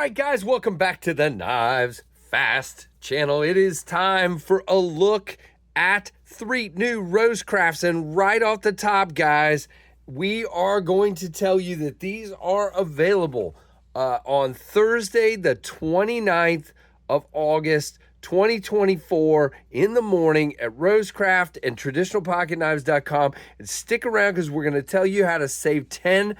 right, guys, welcome back to the Knives Fast channel. It is time for a look at 3 new Rosecrafts, and right off the top, guys, we are going to tell you that these are available on Thursday, the 29th of August, 2024 in the morning at Rosecraft and traditionalpocketknives.com. And stick around because we're going to tell you how to save 10%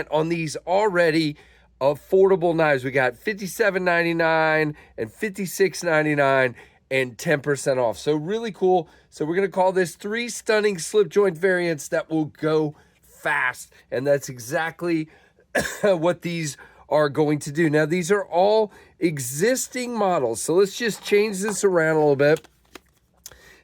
on these already affordable knives. We got $57.99 and $56.99 and 10% off. So really cool. So we're going to call this 3 stunning slip joint variants that will go fast. And that's exactly what these are going to do. Now, these are all existing models. So let's just change this around a little bit.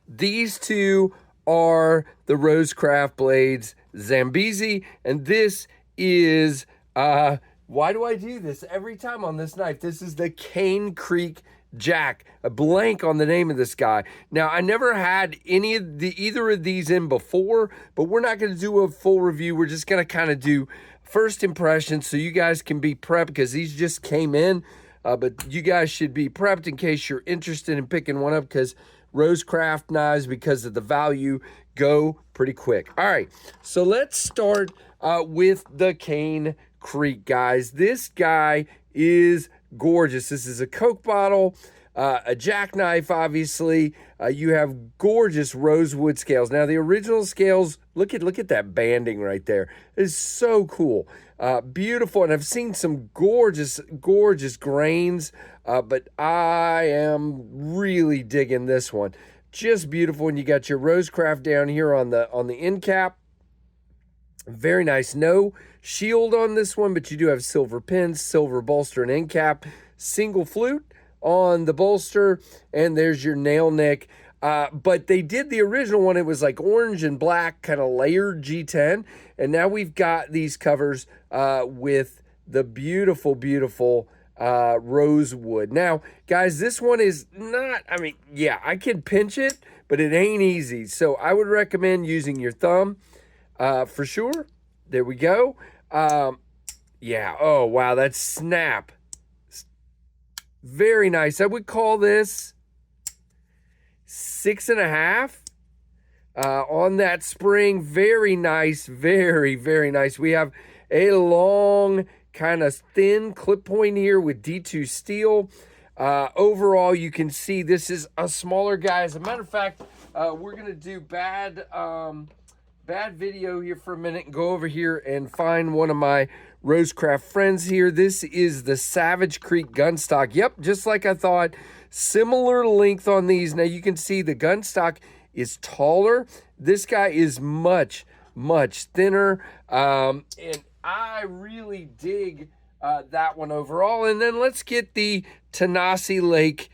These two are the Rosecraft Blades Zambezi, and this is, why do I do this every time on this knife? This is the Kane Creek Jack, a blank on the name of this guy. Now, I never had either of these in before, but we're not going to do a full review. We're just going to kind of do first impressions so you guys can be prepped because these just came in, but you guys should be prepped in case you're interested in picking one up because Rosecraft knives, because of the value, go pretty quick. All right, so let's start with the Kane Creek, guys. This guy is gorgeous. This is a Coke bottle, a jackknife, obviously. You have gorgeous rosewood scales. Now, the original scales, look at that banding right there. It's so cool. Beautiful, and I've seen some gorgeous grains, but I am really digging this one. Just beautiful, and you got your Rosecraft down here on the end cap. Very nice. No shield on this one, but you do have silver pins, silver bolster and end cap, single flute on the bolster, and there's your nail nick. But they did the original one. It was like orange and black, kind of layered G10. And now we've got these covers with the beautiful rosewood. Now, guys, this one is not, I mean, yeah, I can pinch it, but it ain't easy. So I would recommend using your thumb for sure. There we go. Yeah. Oh, wow. That's snap. Very nice. I would call this 6.5 on that spring. Very nice. Very nice. We have a long, kind of thin clip point here with D2 steel. Overall, you can see this is a smaller guy. As a matter of fact, we're going to do bad video here for a minute and go over here and find one of my Rosecraft friends here. This is the Savage Creek gun stock. Yep, just like I thought. Similar length on these. Now you can see the gun stock is taller. This guy is much thinner. And I really dig that one overall. And then let's get the Tanasi Lake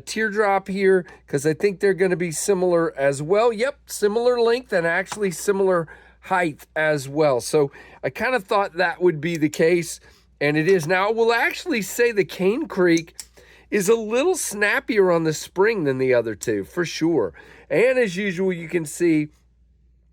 teardrop here, because I think they're going to be similar as well. Yep, similar length and actually similar height as well. So I kind of thought that would be the case, and it is. Now, I will actually say the Kane Creek is a little snappier on the spring than the other two, for sure. And as usual, you can see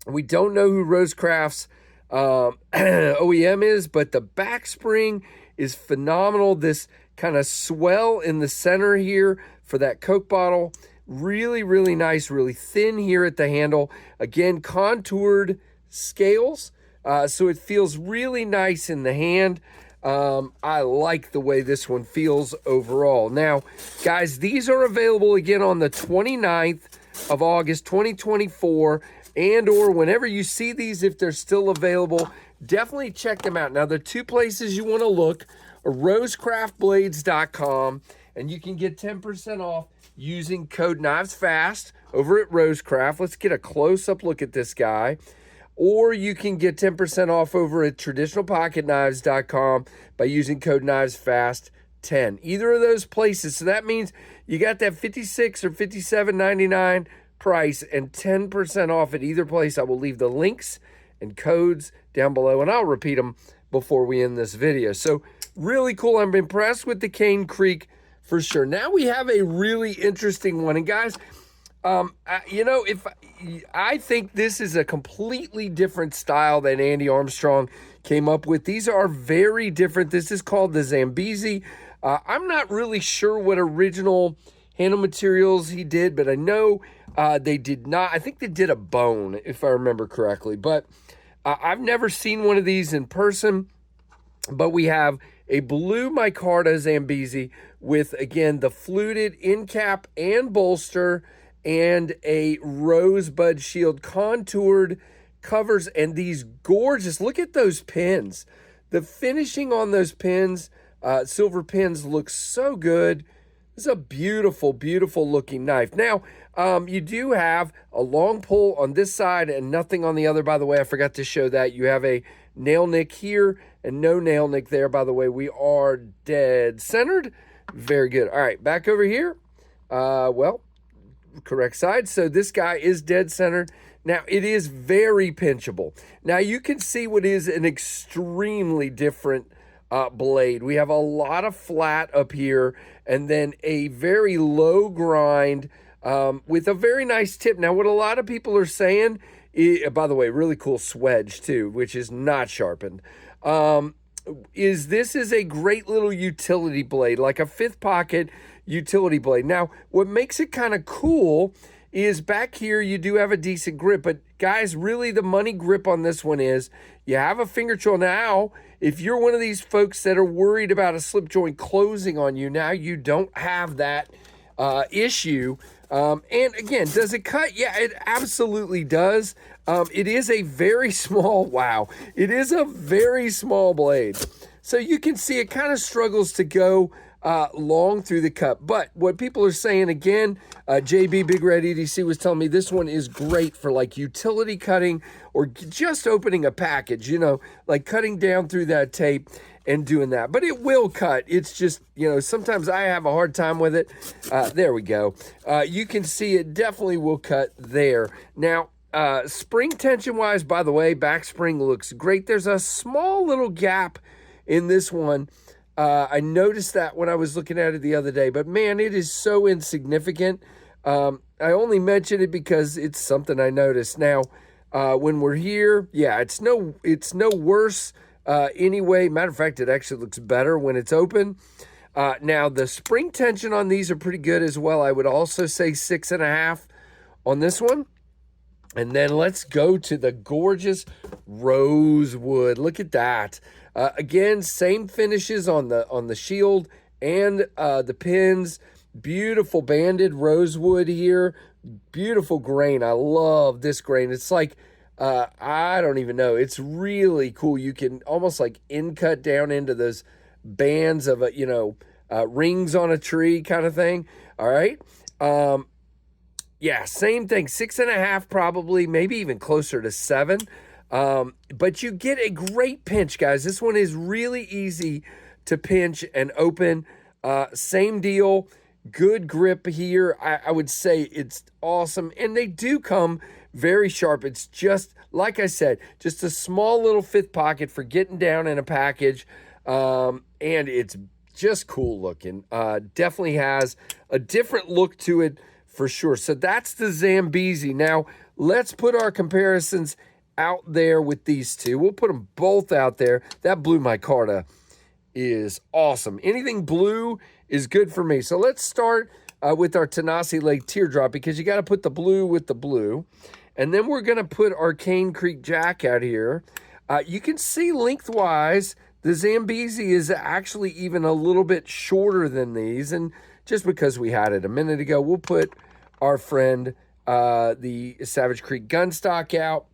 we don't know who Rosecraft's OEM is, but the back spring is phenomenal. This kind of swell in the center here for that Coke bottle. Really nice, really thin here at the handle. Again, contoured scales, so it feels really nice in the hand. I like the way this one feels overall. Now, guys, these are available again on the 29th of August, 2024, and or whenever you see these, if they're still available, definitely check them out. Now, the 2 places you want to look are rosecraftblades.com, and you can get 10% off using code KNIVESFAST over at Rosecraft. Let's get a close-up look at this guy. Or you can get 10% off over at traditionalpocketknives.com by using code KNIVESFAST10. Either of those places. So that means you got that $56 or $57.99 price and 10% off at either place. I will leave the links and codes down below, and I'll repeat them before we end this video. So really cool. I'm impressed with the Kane Creek for sure. Now we have a really interesting one. And guys, You know, if I think this is a completely different style than Andy Armstrong came up with. These are very different. This is called the Zambezi. I'm not really sure what original handle materials he did, but I know they did not. I think they did a bone, if I remember correctly. But I've never seen one of these in person. But we have a blue micarta Zambezi with, again, the fluted end cap and bolster, and a rosebud shield, contoured covers, and these gorgeous, look at those pins. The finishing on those pins, silver pins, looks so good. This is a beautiful, beautiful looking knife. Now, you do have a long pull on this side and nothing on the other. By the way, I forgot to show that. You have a nail nick here and no nail nick there. By the way, we are dead centered. Very good. All right, back over here. Well, correct side. So this guy is dead centered. Now, it is very pinchable. Now, you can see what is an extremely different blade. We have a lot of flat up here and then a very low grind with a very nice tip. Now, what a lot of people are saying, by the way, really cool swedge too, which is not sharpened, is this is a great little utility blade, like a fifth pocket utility blade. Now, what makes it kind of cool is back here you do have a decent grip, but guys, really the money grip on this one is you have a finger choil. Now, if you're one of these folks that are worried about a slip joint closing on you, now you don't have that issue. And again, does it cut? Yeah, it absolutely does. It is a very small, wow, it is a very small blade. So you can see it kind of struggles to go long through the cut. But what people are saying, again, JB Big Red EDC was telling me this one is great for like utility cutting or just opening a package, you know, like cutting down through that tape and doing that. But it will cut. It's just, you know, sometimes I have a hard time with it. There we go. You can see it definitely will cut there. Now, spring tension wise, by the way, back spring looks great. There's a small little gap in this one. I noticed that when I was looking at it the other day, but man, it is so insignificant. I only mention it because it's something I noticed. Now, when we're here, yeah, it's no worse anyway. Matter of fact, it actually looks better when it's open. Now, the spring tension on these are pretty good as well. I would also say 6.5 on this one. And then let's go to the gorgeous rosewood. Look at that. Again, same finishes on the shield and the pins. Beautiful banded rosewood here. Beautiful grain. I love this grain. It's like, I don't even know. It's really cool. You can almost like cut down into those bands of, rings on a tree kind of thing. All right. Yeah, same thing. 6.5 probably, maybe even closer to 7. But you get a great pinch, guys. This one is really easy to pinch and open. Same deal. Good grip here. I would say it's awesome. And they do come very sharp. It's just, like I said, just a small little fifth pocket for getting down in a package. And it's just cool looking. Definitely has a different look to it for sure. So that's the Zambezi. Now, let's put our comparisons out there with these two. We'll put them both out there. That blue micarta is awesome. Anything blue is good for me. So let's start with our Tenacity Lake Teardrop, because you got to put the blue with the blue. And then we're going to put our Kane Creek Jack out here. You can see lengthwise, the Zambezi is actually even a little bit shorter than these. And just because we had it a minute ago, we'll put our friend, the Savage Creek Gunstock out.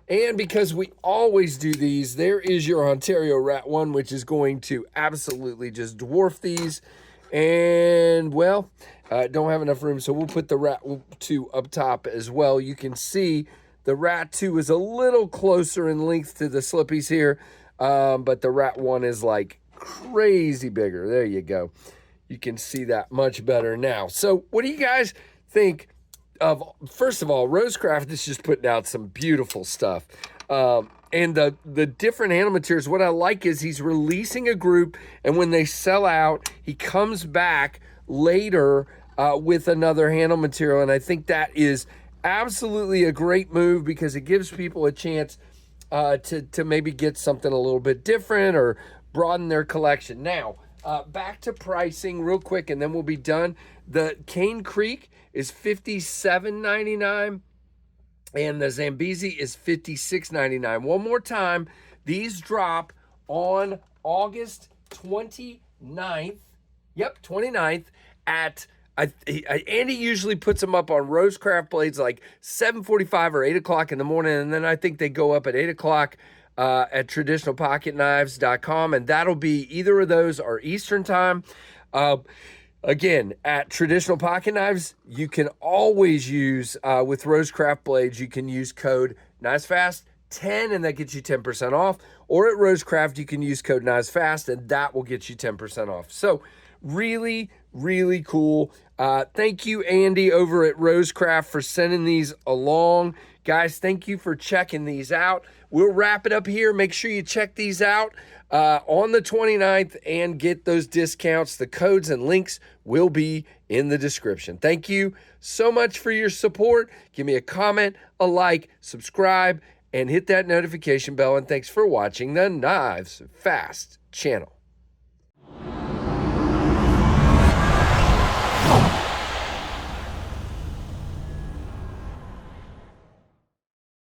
And because we always do these, there is your Ontario Rat 1, which is going to absolutely just dwarf these. And, well, don't have enough room, so we'll put the Rat 2 up top as well. You can see the Rat 2 is a little closer in length to the Slippies here, but the Rat 1 is like crazy bigger. There you go. You can see that much better now. So what do you guys think of? First of all, Rosecraft is just putting out some beautiful stuff. And the different handle materials, what I like is he's releasing a group, and when they sell out, he comes back later with another handle material. And I think that is absolutely a great move because it gives people a chance to maybe get something a little bit different or broaden their collection. Now, back to pricing real quick, and then we'll be done. The Kane Creek is $57.99, and the Zambezi is $56.99. One more time, these drop on August 29th. Yep, 29th at Andy usually puts them up on Rosecraft Blades like 7:45 or 8 o'clock in the morning, and then I think they go up at 8 o'clock at traditionalpocketknives.com, and that'll be either of those or Eastern time. Again, at Traditional Pocket Knives, you can always use, with Rosecraft Blades, you can use code KnivesFast10, and that gets you 10% off. Or at Rosecraft, you can use code KnivesFast, and that will get you 10% off. So really, really cool. Thank you, Andy, over at Rosecraft, for sending these along. Guys, thank you for checking these out. We'll wrap it up here. Make sure you check these out on the 29th and get those discounts. The codes and links will be in the description. Thank you so much for your support. Give me a comment, a like, subscribe, and hit that notification bell. And thanks for watching the Knives Fast channel.